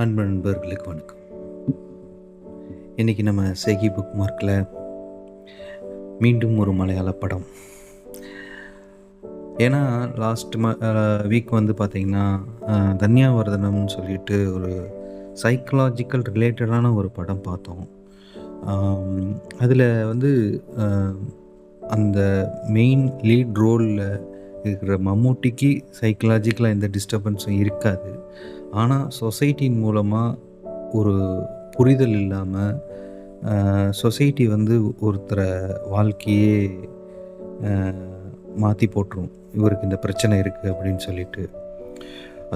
அன்பு நண்பர்களுக்கு வணக்கம். இன்றைக்கி நம்ம சேகி புக் மார்க்கில் மீண்டும் ஒரு மலையாள படம். ஏன்னா லாஸ்ட் வீக் வந்து பார்த்திங்கன்னா தன்யாவர்தனம்னு சொல்லிட்டு ஒரு சைக்கலாஜிக்கல் ரிலேட்டடான ஒரு படம் பார்த்தோம். அதில் வந்து அந்த மெயின் லீட் ரோலில் இருக்கிற மம்மூட்டிக்கு சைக்கலாஜிக்கலாக எந்த டிஸ்டர்பன்ஸும் இருக்காது. ஆனால் சொசைட்டியின் மூலமாக ஒரு புரிதல் இல்லாமல் சொசைட்டி வந்து ஒருத்தரை வாழ்க்கையே மாற்றி போட்டுரும். இவருக்கு இந்த பிரச்சனை இருக்குது அப்படின்னு சொல்லிட்டு.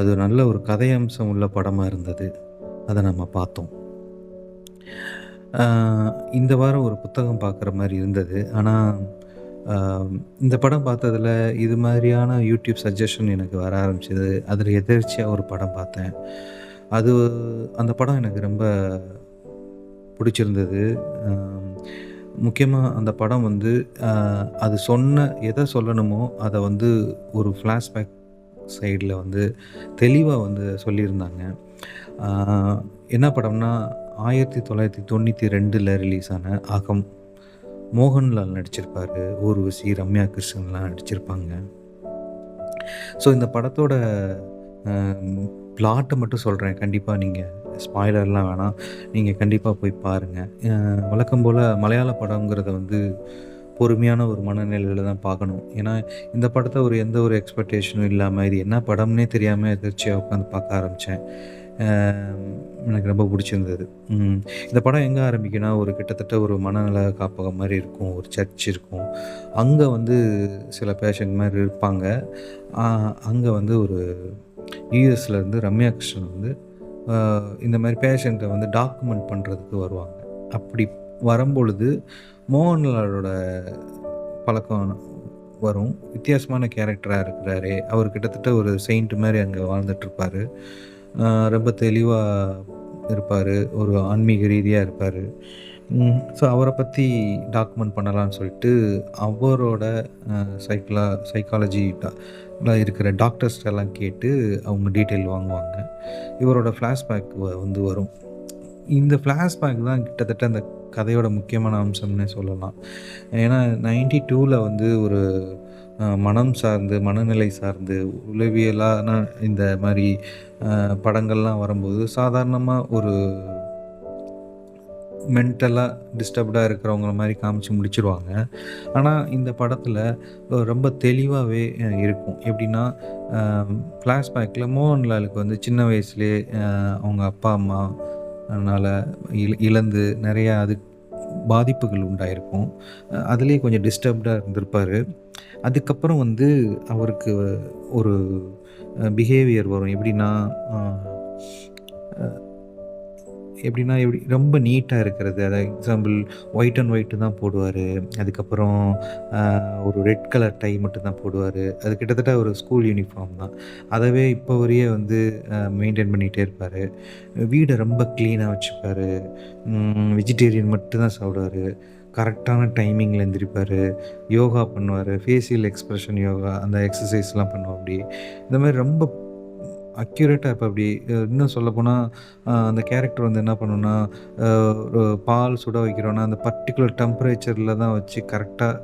அது நல்ல ஒரு கதை அம்சம் உள்ள படமாக இருந்தது. அதை நம்ம பார்த்தோம். இந்த வாரம் ஒரு புத்தகம் பார்க்குற மாதிரி இருந்தது. ஆனால் இந்த படம் பார்த்ததில் இது மாதிரியான யூடியூப் சஜஷன் எனக்கு வர ஆரம்பிச்சிது. அதில் எதேர்ச்சியாக ஒரு படம் பார்த்தேன். அந்த படம் எனக்கு ரொம்ப பிடிச்சிருந்தது. முக்கியமாக அந்த படம் வந்து அது எதை சொல்லணுமோ அதை வந்து ஒரு ஃப்ளாஷ்பேக் சைடில் வந்து தெளிவாக வந்து சொல்லியிருந்தாங்க. என்ன படம்னா 1992 ரிலீஸ் ஆன அகம். மோகன்லால் நடிச்சிருப்பார், ஊர்வசி, ரம்யா கிருஷ்ணன்லாம் நடிச்சிருப்பாங்க. ஸோ இந்த படத்தோட பிளாட்டை மட்டும் சொல்கிறேன். கண்டிப்பாக நீங்கள் ஸ்பாய்லர்லாம் வேணாம், நீங்கள் கண்டிப்பாக போய் பாருங்கள். வழக்கம் போல் மலையாள படங்கிறத வந்து பொறுமையான ஒரு மனநிலையில் தான் பார்க்கணும். ஏன்னா இந்த படத்தை எந்த ஒரு எக்ஸ்பெக்டேஷனும் இல்லாமல் இது என்ன படம்னே தெரியாமல் எதிர்ச்சியாக உட்காந்து பார்க்க ஆரம்பித்தேன். எனக்கு ரொம்ப பிடிச்சிருந்தது. இந்த படம் எங்கே ஆரம்பிக்குன்னா, கிட்டத்தட்ட ஒரு மனநல காப்பகம் மாதிரி இருக்கும், ஒரு சர்ச் இருக்கும். அங்கே வந்து சில பேஷண்ட் மாதிரி இருப்பாங்க. அங்கே வந்து ஒரு யூஎஸ்லேருந்து ரம்யா கிருஷ்ணன் வந்து இந்த மாதிரி பேஷண்ட்டை வந்து டாக்குமெண்ட் பண்ணுறதுக்கு வருவாங்க. அப்படி வரும்பொழுது மோகன்லாலோட பழக்கம் வரும். வித்தியாசமான கேரக்டராக இருக்கிறாரு. அவர் கிட்டத்தட்ட ஒரு செயின்ட் மாதிரி அங்கே வாழ்ந்துட்டுருப்பார். ரொம்ப தெளிவாக இருப்பார், ஒரு ஆன்மீக ரீதியாக இருப்பார். ஸோ அவரை பற்றி டாக்குமெண்ட் பண்ணலான்னு சொல்லிட்டு அவரோட சைக்காலஜி இருக்கிற டாக்டர்ஸ்டெல்லாம் கேட்டு அவங்க டீட்டெயில் வாங்குவாங்க. இவரோட ஃப்ளாஷ்பேக் வந்து வரும். இந்த ஃப்ளாஷ்பேக் தான் கிட்டத்தட்ட அந்த கதையோட முக்கியமான அம்சம்னே சொல்லலாம். ஏன்னா 92 வந்து ஒரு மனம் சார்ந்து, மனநிலை சார்ந்து, உளவியலான இந்த மாதிரி படங்கள்லாம் வரும்போது சாதாரணமாக ஒரு மென்டலாக டிஸ்டர்ப்டாக இருக்கிறவங்கள மாதிரி காமிச்சு முடிச்சிருவாங்க. ஆனால் இந்த படத்தில் ரொம்ப தெளிவாகவே இருக்கும். எப்படின்னா ஃப்ளாஷ்பேக்கில் மோகன்லாலுக்கு வந்து சின்ன வயசுலேயே அவங்க அப்பா அம்மானால் இழந்து நிறையா பாதிப்புகள் உண்டாயிருக்கும். அதுலேயே கொஞ்சம் டிஸ்டர்ப்டாக இருந்திருப்பார். அதுக்கப்புறம் வந்து அவருக்கு ஒரு பிஹேவியர் வரும். எப்படின்னா ரொம்ப நீட்டாக இருக்கிறது. அதாவது எக்ஸாம்பிள் ஒயிட் அண்ட் ஒயிட்டு தான் போடுவார். அதுக்கப்புறம் ஒரு ரெட் கலர் டை மட்டும் தான் போடுவார். அது கிட்டத்தட்ட ஒரு ஸ்கூல் யூனிஃபார்ம் தான். அதவே இப்போ வரையே வந்து மெயின்டைன் பண்ணிகிட்டே இருப்பார். வீடை ரொம்ப க்ளீனாக வச்சுப்பார். வெஜிடேரியன் மட்டும் தான் சாப்பிடுவார். கரெக்டான டைமிங்கில் எழுந்திரிப்பார். யோகா பண்ணுவார். ஃபேஷியல் எக்ஸ்ப்ரெஷன் யோகா, அந்த எக்ஸசைஸ்லாம் பண்ணுவோம். அப்படி இந்த மாதிரி ரொம்ப அக்யூரேட்டாக இருப்பா. அப்படி இன்னும் சொல்லப்போனால் அந்த கேரக்டர் வந்து என்ன பண்ணுன்னா, பால் சுட வைக்கிறோன்னா அந்த பர்டிகுலர் டெம்பரேச்சரில் தான் வச்சு கரெக்டாக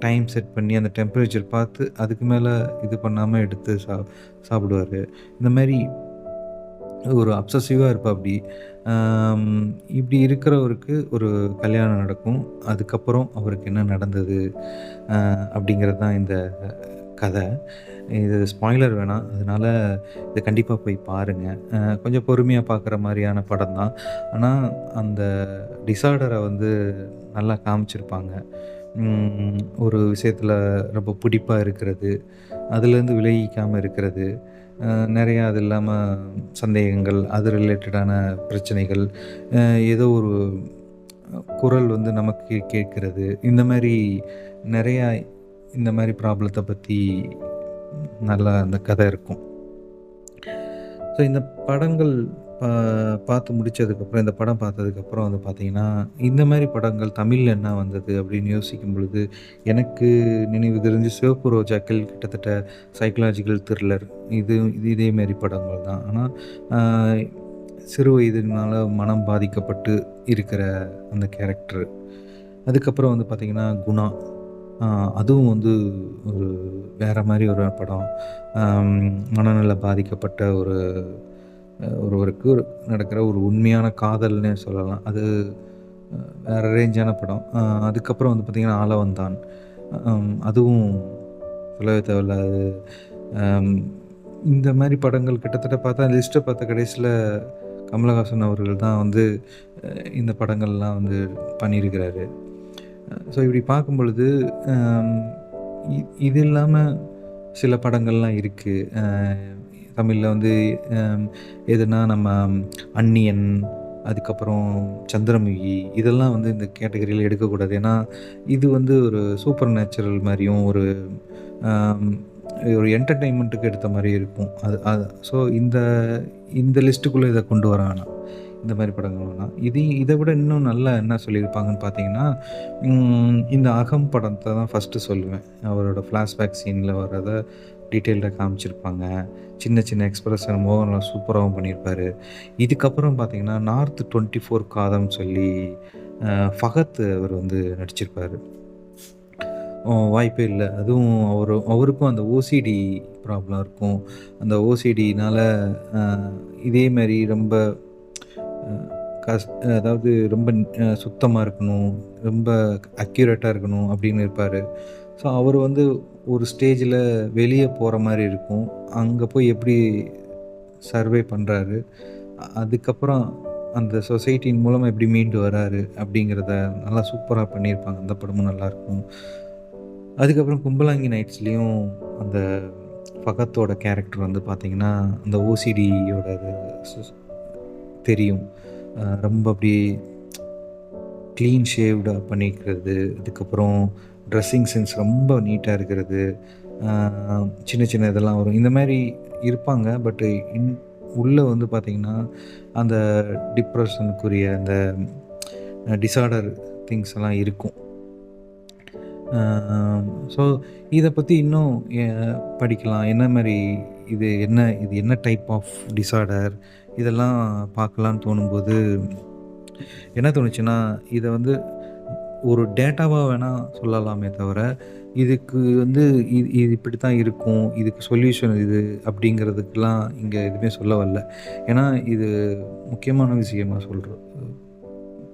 டைம் செட் பண்ணி அந்த டெம்பரேச்சர் பார்த்து அதுக்கு மேலே இது பண்ணாமல் எடுத்து சாப்பிடுவார். இந்த மாதிரி ஒரு அப்சசிவாக இருப்பா. இப்படி இருக்கிறவருக்கு ஒரு கல்யாணம் நடக்கும். அதுக்கப்புறம் அவருக்கு என்ன நடந்தது அப்படிங்கிறது தான் இந்த கதை. இது ஸ்பாய்லர் வேணாம், அதனால் இதை கண்டிப்பாக போய் பாருங்கள். கொஞ்சம் பொறுமையாக பார்க்குற மாதிரியான படம் தான். ஆனால் அந்த டிஸார்டரை வந்து நல்லா காமிச்சிருப்பாங்க. ஒரு விஷயத்தில் ரொம்ப பிடிப்பாக இருக்கிறது, அதுலேருந்து விலகிக்காமல் இருக்கிறது, நிறையா அது இல்லாமல் சந்தேகங்கள், அது ரிலேட்டடான பிரச்சனைகள், ஏதோ ஒரு குரல் வந்து நமக்கு கேட்கிறது, இந்த மாதிரி நிறையா இந்த மாதிரி ப்ராப்ளத்தை பற்றி நல்லா அந்த கதை இருக்கும். ஸோ இந்த படங்கள் பார்த்து முடித்ததுக்கப்புறம், இந்த படம் பார்த்ததுக்கப்புறம் வந்து பார்த்திங்கன்னா, இந்த மாதிரி படங்கள் தமிழில் என்ன வந்தது அப்படின்னு யோசிக்கும் பொழுது எனக்கு நினைவு தெரிஞ்சு சிவப்பு ரோஜாக்கள் கிட்டத்தட்ட சைக்கலாஜிக்கல் த்ரில்லர், இதேமாரி படங்கள் தான். ஆனால் சிறு வயதினால மனம் பாதிக்கப்பட்டு இருக்கிற அந்த கேரக்டர். அதுக்கப்புறம் வந்து பார்த்திங்கன்னா குணா. ஆ அதுவும் வந்து ஒரு வேற மாரி ஒரு படம். அம் மனநல பாதிக்கப்பட்ட ஒருவருக்கு நடக்கிற ஒரு உண்மையான காதல்னே சொல்லலாம். அது அ வேற ரேஞ்சான படம். அதுக்கப்புறம் வந்து பார்த்திங்கன்னா ஆளவந்தான். அதுவும் சொல்லவே தேவையில்ல. அது அம் இந்த மாரி படங்கள் கிட்டத்தட்ட பார்த்தா லிஸ்ட்ட பார்த்தா கடைசில கமலஹாசன் அவர்கள் தான் வந்து இந்த படங்கள்லாம் வந்து பண்ணியிருக்கிறாரு. ஸோ இப்படி பார்க்கும் பொழுது அம் இ இது இல்லாம சில படங்கள்லாம் இருக்கு. தமிழ்ல வந்து அம் எதுனா நம்ம அந்நியன், அதுக்கப்புறம் சந்திரமுகி இதெல்லாம் வந்து இந்த கேட்டகரியில எடுக்கக்கூடாது. ஏன்னா, இது வந்து ஒரு சூப்பர் நேச்சுரல் மாரியும், அம் ஒரு என்டர்டெயின்மென்ட்டுக்கு எடுத்த மாரி இருக்கும். அது அது ஸோ இந்த இந்த லிஸ்ட்டுக்குள்ள இத கொண்டு வர வேணாம். இந்த மாரி படங்கள் வேணாம். இத விட இன்னும் நல்லா என்ன சொல்லியிருப்பாங்கன்னு பார்த்தீங்கன்னா, இந்த அகம் படத்த தான் ஃபர்ஸ்ட்டு சொல்லுவேன். அவரோட ஃப்ளாஷ்பேக் சீன்ல வர்றத டீட்டெயில்டா காமிச்சிருப்பாங்க. சின்ன சின்ன எக்ஸ்பிரஷன் மோகன்லால் சூப்பராவும் பண்ணியிருப்பாரு. இதுக்கப்புறம் பார்த்தீங்கன்னா, நார்த் 24 காதம்னு சொல்லி ஃபகத் அவர் வந்து நடிச்சிருப்பாரு. வாய்ப்பே இல்ல. அதுவும் அவருக்கும் அந்த ஓசிடி ப்ராப்ளம் இருக்கும். அந்த ஓசிடினால அ இதே மாரி ரொம்ப அ கஸ் அதாவது ரொம்ப சுத்தமா இருக்கணும், ரொம்ப அக்யூரேட்டா இருக்கணும் அப்படின்னு இருப்பாரு. ஸோ அவரு வந்து ஒரு ஸ்டேஜில வெளிய போற மாரி இருக்கும். அங்க போய் எப்படி சர்வே பண்றாரு, அதுக்கப்புறம் அந்த சொசைட்டியின் மூலமா எப்படி மீண்டு வராரு அப்படிங்கிறத நல்லா சூப்பரா பண்ணியிருப்பாங்க. அந்த படமும் நல்லாயிருக்கும். அதுக்கப்புறம் கும்பலாங்கி நைட்ஸ்லயும் அந்த ஃபகத்தோட கேரக்டர் வந்து பார்த்தீங்கன்னா, அந்த ஓசிடியோட இது ஸ் தெரியும். ரொம்ப அப்படியே க்ளீன் ஷேவ்டா பண்ணிக்கிறது. அதுக்கப்புறம் ட்ரெஸ்ஸிங் சென்ஸ் ரொம்ப நீட்டா இருக்கிறது. அ சின்ன சின்ன இதெல்லாம் வரும். இந்த மாரி இருப்பாங்க. பட் உள்ள வந்து பார்த்தீங்கன்னா, அந்த டிப்ரஷனுக்குரிய அந்த டிஸார்டர் திங்ஸ் எல்லாம் இருக்கும். ஸோ இத பத்தி இன்னும் எ படிக்கலாம். இது என்ன டைப் ஆஃப் டிஸார்டர் இதெல்லாம் பார்க்கலான்னு தோணும்போது, என்ன தோணுச்சுன்னா, இத வந்து ஒரு டேட்டாவா வேணா சொல்லலாமே தவிர, இதுக்கு வந்து இது இப்படித்தான் இருக்கும். இதுக்கு சொல்யூஷன் இது அப்படிங்கிறதுக்கெல்லாம் இங்க எதுவுமே சொல்ல வரல. ஏன்னா, இது முக்கியமான விஷயமா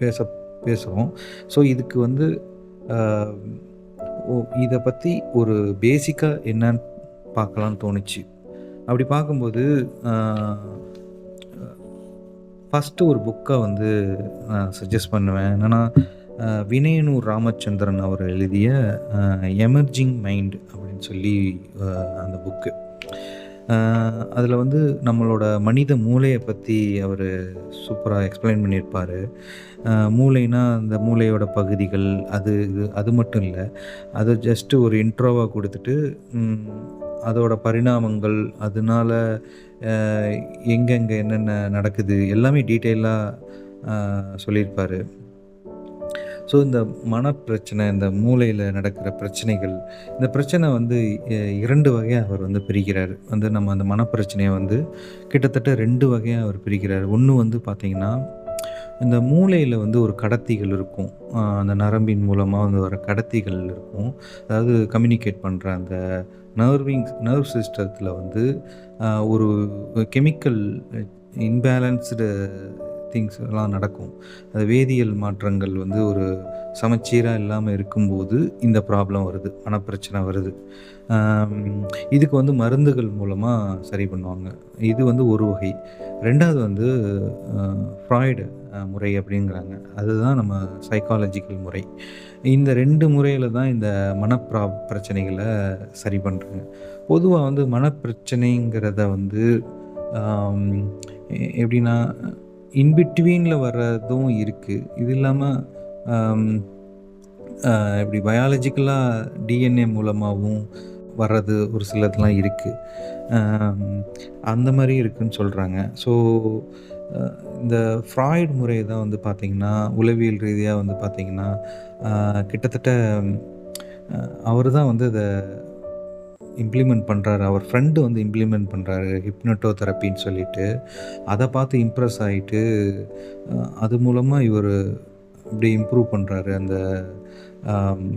பேச பேசுறோம். ஸோ இதுக்கு வந்து அ ஓ இத பத்தி ஒரு பேசிக்கா என்னன்னு பார்க்கலான்னு தோணுச்சு. அப்படி பார்க்கும்போது, அ ஃபர்ஸ்ட்டு ஒரு புக்க வந்து நான் சஜெஸ்ட் பண்ணுவேன். என்னன்னா, வினயனூர் ராமச்சந்திரன் அவர் எழுதிய எமர்ஜிங் மைண்ட் அப்படின்னு சொல்லி அ அந்த புக்கு. அ அதில வந்து நம்மளோட மனித மூளைய பத்தி அவரு சூப்பரா எக்ஸ்பிளைன் பண்ணியிருப்பாரு. மூளைனா அந்த மூளையோட பகுதிகள், அது மட்டும் இல்ல. அது ஜஸ்ட் ஒரு இன்ட்ரோவா குடுத்துட்டு, ம் அதோட பரிணாமங்கள், அதனால அ எங்கெங்க என்னென்ன நடக்குது, எல்லாமே டீட்டெயிலா அ சொல்லியிருப்பாரு. ஸோ இந்த மனப்பிரச்சனை, இந்த மூளையில நடக்கிற பிரச்சனைகள், இந்த பிரச்சனை வந்து 2 வகையா அவர் வந்து பிரிக்கிறாரு. நம்ம அந்த மனப்பிரச்சனைய வந்து கிட்டத்தட்ட 2 வகையா அவர் பிரிக்கிறாரு. ஒண்ணு வந்து பார்த்தீங்கன்னா, இந்த மூளையில வந்து ஒரு கடத்திகள் இருக்கும். அந்த நரம்பின் மூலமா வந்து வர கடத்திகள் இருக்கும். அதாவது கம்யூனிகேட் பண்ற அந்த நர்வ் சிஸ்டத்தில வந்து ஒரு கெமிக்கல் இம்பேலன்ஸ்டு திங்ஸ் எல்லாம் நடக்கும். அது வேதியியல் மாற்றங்கள் வந்து ஒரு சமச்சீரா இல்லாம இருக்கும்போது, இந்த ப்ராப்ளம் வருது. மனப்பிரச்சனை வருது. அம் இதுக்கு வந்து மருந்துகள் மூலமா சரி பண்ணுவாங்க. இது வந்து ஒரு வகை. 2வது வந்து அ ஃப்ராய்டு முறை அப்படிங்கிறாங்க. அதுதான் நம்ம சைக்காலஜிக்கல் முறை. இந்த 2 முறையில தான் இந்த பிரச்சனைகள சரி பண்றாங்க. பொதுவா வந்து மனப்பிரச்சனைங்கிறத வந்து ஆம் எப்படின்னா, இன் பிட்வீன்ல வர்றதும் இருக்கு. இது இல்லாம அம் இப்படி பயாலஜிக்கலா டிஎன்ஏ மூலமாவும் வர்றது ஒரு சிலதெல்லாம் இருக்கு. அம் அந்த மாரி இருக்குன்னு சொல்றாங்க. ஸோ அ இந்த ஃப்ராய்ட் முறை தான் வந்து பார்த்தீங்கன்னா, உளவியல் ரீதியா வந்து பார்த்தீங்கன்னா, கிட்டத்தட்ட அ அவரு தான் வந்து இம்ப்ளிமெண்ட் பண்ணுறாரு. அவர் ஃப்ரெண்டு வந்து இம்ப்ளிமெண்ட் பண்ணுறாரு ஹிப்னோட்டோ தெரப்பின்னு சொல்லிட்டு. அத பார்த்து இம்ப்ரெஸ் ஆயிட்டு, அது மூலமா இவரு இப்படி இம்ப்ரூவ் பண்றாரு. அந்த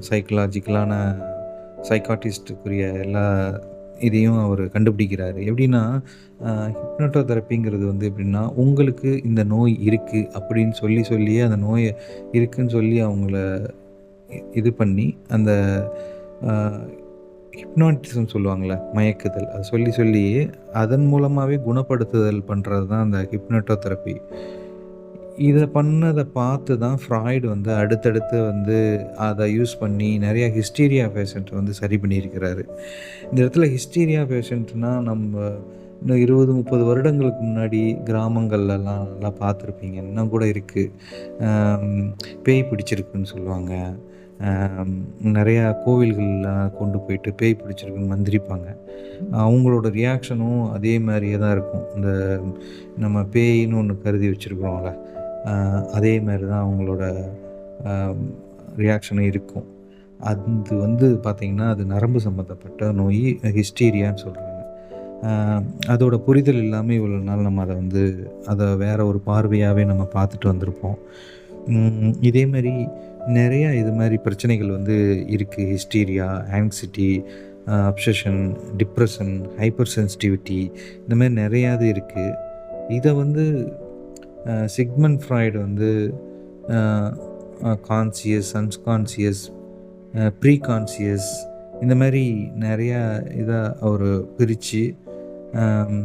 சைக்காலஜிக்கலான சைக்காட்டிஸ்ட்டுக்குரிய எல்லா இதையும் அவரு கண்டுபிடிக்கிறாரு. எப்படின்னா, ஹிப்னோட்டோ தெரப்பிங்கிறது வந்து எப்படின்னா, உங்களுக்கு இந்த நோய் இருக்கு அப்படின்னு சொல்லியே அந்த நோய இருக்குன்னு சொல்லி அவங்கள இது பண்ணி, அந்த அ ஹிப்னாட்டிசம் சொல்லுவாங்கல்ல, மயக்குதல். அத சொல்லி அதன் மூலமாவே குணப்படுத்துதல் பண்றது தான் அந்த ஹிப்னோட்டோ தெரப்பி. இத பண்ணத பார்த்து தான் ஃப்ராய்டு வந்து அடுத்தடுத்து வந்து அத யூஸ் பண்ணி நெறைய ஹிஸ்டீரியா பேஷண்ட்ட வந்து சரி பண்ணியிருக்கிறாரு. இந்த இடத்துல ஹிஸ்டீரியா பேஷண்ட்னா நம்ம இன்னும் 20, 30 வருடங்களுக்கு முன்னாடி கிராமங்கள்லலாம் நல்லா பார்த்துருப்பீங்க. இன்னும் கூட இருக்கு. அம் பேய் பிடிச்சிருக்குன்னு சொல்லுவாங்க. அம் நெறையா கோவில்கள்லாம் கொண்டு போயிட்டு பேய் பிடிச்சிருக்குன்னு மந்திரிப்பாங்க. அவங்களோட ரியாக்ஷனும் அதே மாரியே தான் இருக்கும். இந்த நம்ம பேயின்னு ஒண்ணு கருதி வச்சிருக்கிறோம்ல, அதே மாரி தான் அவங்களோட அ ரியாக்ஷனும் இருக்கும். அது வந்து பார்த்தீங்கன்னா, அது நரம்பு சம்மந்தப்பட்ட நோய் ஹிஸ்டீரியான்னு சொல்றாங்க. அ அதோட புரிதல் இல்லாம இவ்வளோ நாள் நம்ம அத வேற ஒரு பார்வையாவே நம்ம பார்த்துட்டு வந்திருப்போம். இதே மாரி நெறையா இது மாரி பிரச்சனைகள் வந்து இருக்கு. Hysteria, anxiety, obsession, depression, hyper sensitivity இந்த மாரி நெறையா இது இருக்கு. இத வந்து சிக்மண்ட் ஃப்ராய்டு வந்து அ கான்ஷியஸ், அன்கான்ஷியஸ், ப்ரீ கான்ஷியஸ் இந்த மாரி நெறையா இதா அவரு பிரிச்சு, அம்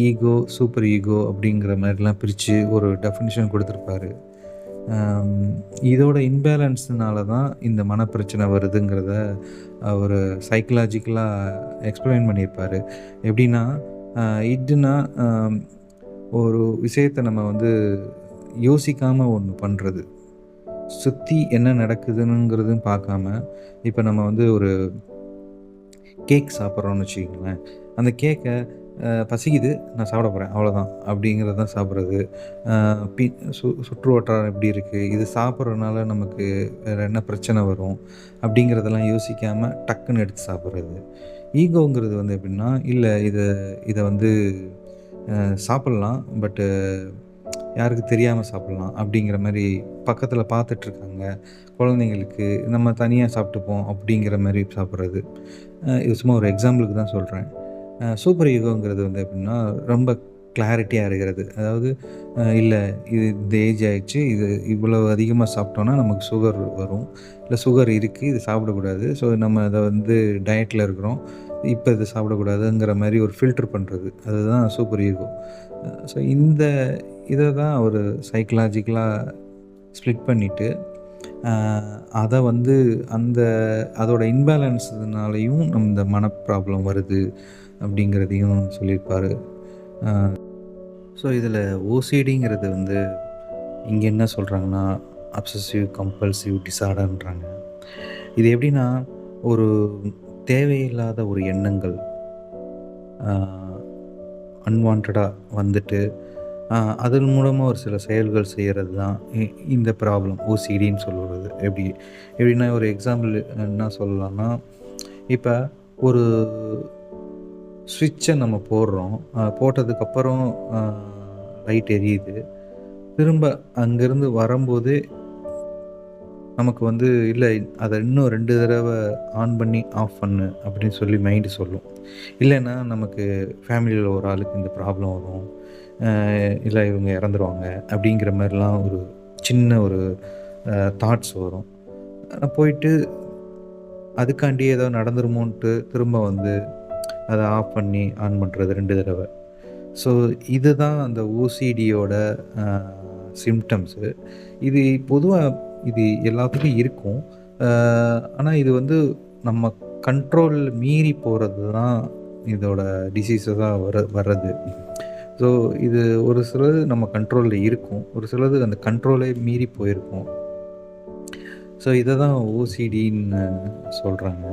ஈகோ, சூப்பர் ஈகோ அப்படிங்கிற மாரிலாம் பிரிச்சு ஒரு டெஃபினிஷன் குடுத்திருப்பாரு. இதோட இம்பேலன்ஸ்னால தான் இந்த மனப்பிரச்சனை வருதுங்கிறத அவரு சைக்காலஜிக்கலா எக்ஸ்பிளைன் பண்ணியிருப்பாரு. எப்படின்னா, அ இட்னா ஒரு விஷயத்த நம்ம வந்து யோசிக்காம ஒண்ணு பண்றது. சுத்தி என்ன நடக்குதுங்கிறதும் பார்க்காம, இப்ப நம்ம வந்து ஒரு கேக் சாப்பிட்றோம்னு வச்சுக்கங்களேன். அந்த கேக்க பசிக்குது, நான் சாப்பிட போறேன் அவ்வளோதான். அப்படிங்கிறது தான் சாப்பிட்றது. அ பி சுற்று வட்டாரம் எப்படி இருக்கு? இது சாப்பிட்றதுனால நமக்கு வேற என்ன பிரச்சனை வரும்? அப்படிங்கிறதெல்லாம் யோசிக்காம டக்குன்னு எடுத்து சாப்பிட்றது. ஈகோங்கிறது வந்து எப்படின்னா, இல்ல இத வந்து சாப்பிட்லாம். பட்டு யாருக்கும் தெரியாம சாப்பிட்லாம். அப்படிங்கிற மாரி பக்கத்தில பார்த்துட்ருக்காங்க. குழந்தைங்களுக்கு நம்ம தனியா சாப்பிட்டுப்போம் அப்படிங்கிற மாரி சாப்பிட்றது. இது சும்மா ஒரு எக்ஸாம்பிளுக்கு தான் சொல்றேன். சூப்பர் ஈகோங்கிறது வந்து எப்படின்னா, ரொம்ப கிளாரிட்டியா இருக்கிறது. அதாவது இல்ல இது இந்த ஏஜ் ஆயிடுச்சு. இது இவ்வளவு அதிகமா சாப்பிட்டோம்னா நமக்கு சுகர் வரும். இல்ல சுகர் இருக்கு. இது சாப்பிடக்கூடாது. ஸோ நம்ம அத வந்து டயட்ல இருக்கிறோம். இப்ப இத சாப்பிடக்கூடாதுங்கிற மாரி ஒரு ஃபில்டர் பண்றது. அதுதான் சூப்பர் ஈகோ. ஸோ இத தான் அவரு சைக்காலஜிக்கலா ஸ்ப்ளிட் பண்ணிட்டு, அ அத வந்து அந்த அதோட இம்பேலன்ஸ்னாலயும் இந்த மன ப்ராப்ளம் வருது அப்படிங்கிறதையும் சொல்லியிருப்பாரு. அ ஸோ இதில ஓசிடிங்கிறது வந்து இங்க என்ன சொல்றாங்கன்னா, அப்சசிவ் கம்பல்சிவ் டிஸார்டர்ன்றாங்க. இது எப்படின்னா, ஒரு தேவையில்லாத ஒரு எண்ணங்கள் அ அன்வான்டடா வந்துட்டு, அ அதன் மூலமா ஒரு சில செயல்கள் செய்றது தான் இந்த ப்ராப்ளம் ஓசிடின்னு சொல்றது. எப்படின்னா ஒரு எக்ஸாம்பிள் என்ன சொல்லலாம்னா, இப்ப ஒரு ஸ்விட்ச நம்ம போடுறோம். போட்டதுக்கப்புறம் அ லைட் எரியுது. திரும்ப அங்கருந்து வரம்போதே நமக்கு வந்து இல்ல அத இன்னும் 2 தடவ ஆன் பண்ணி ஆஃப் பண்ணு அப்படின்னு சொல்லி மைண்ட் சொல்லும். இல்லன்னா நமக்கு ஃபேமிலில ஒரு ஆளுக்கு இந்த ப்ராப்ளம் வரும். இல்ல இவங்க இறந்துருவாங்க அப்படிங்கிற மாரிலாம் ஒரு சின்ன ஒரு தாட்ஸ் வரும். போயிட்டு அதுக்காண்டி ஏதோ நடந்துருமோன்ட்டு திரும்ப வந்து அத ஆஃப் பண்ணி ஆன் பண்றது 2 தடவ. ஸோ இதுதான் அந்த ஓசிடியோட அ சிம்ப்டம்ஸு. இது பொதுவா இது எல்லாத்துக்கும் இருக்கும். அ ஆனா இது வந்து நம்ம கண்ட்ரோல் மீறி போறது தான் இதோட டிசீஸஸா வர்றது. ஸோ இது ஒரு சிலது நம்ம கண்ட்ரோல்ல இருக்கும். ஒரு சிலது அந்த கண்ட்ரோலே மீறி போயிருக்கும். ஸோ இத தான் ஓசிடின்னு சொல்றாங்க.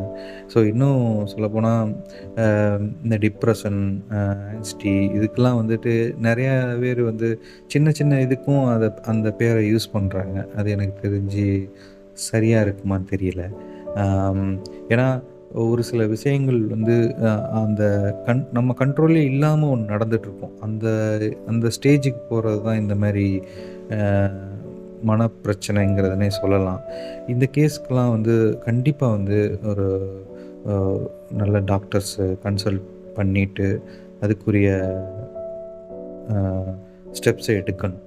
ஸோ இன்னும் சொல்லப்போனா, அ இந்த டிப்ரஷன், ஆங்ஸைட்டி இதுக்கெல்லாம் வந்துட்டு நெறையா பேர் வந்து சின்ன சின்ன இதுக்கும் அந்த பேர யூஸ் பண்றாங்க. அது எனக்கு தெரிஞ்சு சரியா இருக்குமான்னு தெரியல. ஆம், ஏன்னா ஒரு சில விஷயங்கள் வந்து அ அந்த நம்ம கண்ட்ரோல்லே இல்லாம ஒண்ணு நடந்துட்டுருக்கும். அந்த அந்த ஸ்டேஜுக்கு போறது தான் இந்த மாரி அ மனப்பிரச்சனைங்கிறதுனே சொல்லலாம். இந்த கேஸ்க்குலாம் வந்து கண்டிப்பா வந்து ஒரு அ நல்ல டாக்டர்ஸ கன்சல்ட் பண்ணிட்டு, அதுக்குரிய அ ஸ்டெப்ஸ எடுக்கணும்.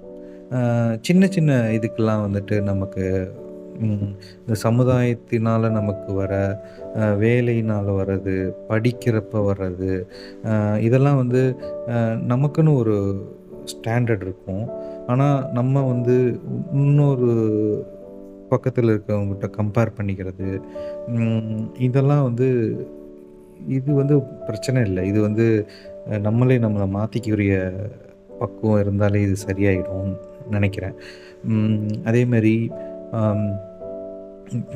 சின்ன சின்ன இதுக்கெல்லாம் வந்துட்டு நமக்கு இந்த சமுதாயத்தினால நமக்கு வர வேலையினால வர்றது, படிக்கிறப்ப வர்றது, இதெல்லாம் வந்து நமக்குன்னு ஒரு ஸ்டாண்டர்ட் இருக்கும். ஆனா, நம்ம வந்து இன்னொரு பக்கத்துல இருக்கவங்ககிட்ட கம்பேர் பண்ணிக்கிறது, இதெல்லாம் வந்து இது வந்து பிரச்சனை இல்ல. இது வந்து நம்மளே நம்மள மாத்திக்கக்கூடிய பக்குவம் இருந்தாலே இது சரியாயிடும்னு நெனைக்கிறேன். அதேமாரி அம்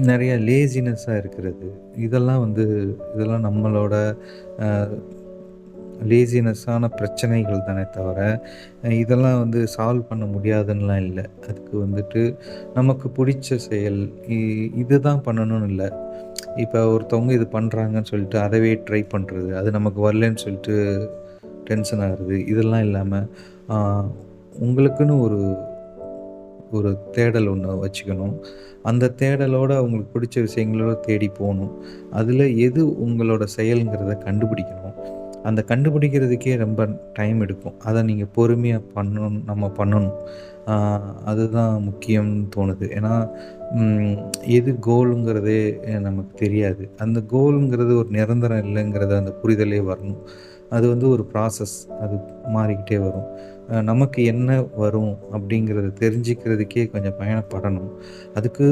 நெறைய லேசினஸ்ஸா இருக்கிறது. இதெல்லாம் வந்து இதெல்லாம் நம்மளோட அ லேசினஸ்ஸான பிரச்சனைகள் தானே தவிர, இதெல்லாம் வந்து சால்வ் பண்ண முடியாதுன்னுலாம் இல்ல. அதுக்கு வந்துட்டு நமக்கு புடிச்ச செயல் இ இதுதான் பண்ணணும்னு இல்ல. இப்ப ஒருத்தவங்க இது பண்றாங்கன்னு சொல்லிட்டு அதவே ட்ரை பண்றது. அது நமக்கு வரலன்னு சொல்லிட்டு டென்ஷன் ஆகுறது. இதெல்லாம் இல்லாம, ஆ உங்களுக்குன்னு ஒரு ஒரு தேடல் ஒண்ணு வச்சுக்கணும். அந்த தேடலோட உங்களுக்கு பிடிச்ச விஷயங்களோட தேடி போணும். அதில எது உங்களோட செயல்ங்கிறத கண்டுபிடிக்கணும். அந்த கண்டுபிடிக்கிறதுக்கே ரொம்ப டைம் எடுக்கும். அத நீங்க பொறுமையா நம்ம பண்ணணும். ஆ அதுதான் முக்கியம்னு தோணுது. ஏன்னா, ம் எது கோலுங்கிறதே நமக்கு தெரியாது. அந்த கோலுங்கிறது ஒரு நிரந்தரம் இல்லைங்கிறது அந்த புரிதலே வரணும். அது வந்து ஒரு ப்ராசஸ். அது மாறிக்கிட்டே வரும். நமக்கு என்ன வரும் அப்படிங்கிறத தெரிஞ்சுக்கிறதுக்கே கொஞ்சம் பயணப்படணும். அதுக்கு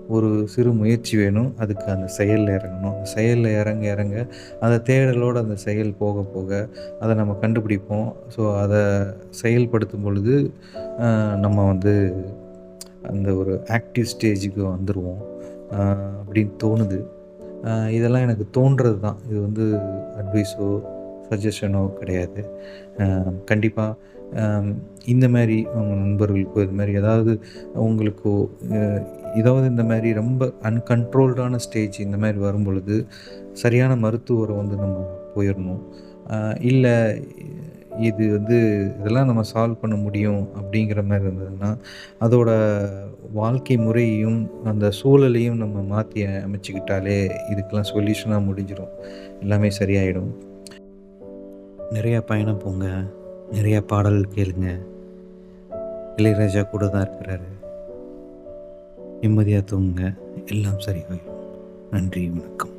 ஒரு சிறு முயற்சி வேணும். அதுக்கு அந்த செயல்ல இறங்கணும். அந்த செயல்ல இறங்க இறங்க அந்த தேடலோட அந்த செயல் போக போக அத நம்ம கண்டுபிடிப்போம். ஸோ அத செயல்படுத்தும் பொழுது நம்ம வந்து அந்த ஒரு ஆக்டிவ் ஸ்டேஜுக்கு வந்துருவோம். அ அப்படின்னு தோணுது. இதெல்லாம் எனக்கு தோன்றது தான். இது வந்து அட்வைஸோ, சஜஷனோ கிடையாது. கண்டிப்பா இந்த மாரி உங்க நண்பர்களுக்கோ, இது மாரி ஏதாவது உங்களுக்கோ அ ஏதாவது இந்த மாரி ரொம்ப அன்கண்ட்ரோல்டான ஸ்டேஜ் இந்த மாரி வரும்பொழுது, சரியான மருத்துவர வந்து நம்ம போயிறணும். அ இல்ல இது வந்து இதெல்லாம் நம்ம சால்வ் பண்ண முடியும் அப்படிங்கிற மாரி இருந்ததுன்னா, அதோட வாழ்க்கை முறையையும், அந்த சூழலையும் நம்ம மாத்தி அமைச்சுக்கிட்டாலே இதுக்கெல்லாம் சொல்யூஷனா முடிஞ்சிரும். எல்லாமே சரியாயிடும். நிறையா பயணம் போங்க. நிறையா பாடல் கேளுங்க. இளையராஜா கூட தான் இருக்கிறாரு. நிம்மதியா தூங்குங்க. எல்லாம் சரியாயிடும். நன்றி, வணக்கம்.